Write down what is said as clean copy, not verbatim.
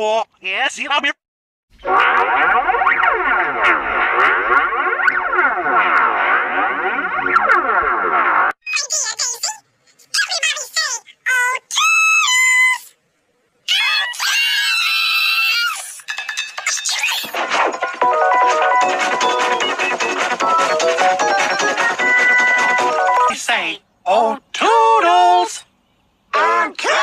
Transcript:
go. Yes, here I'm here. Say, oh, toodles! Oh, toodles!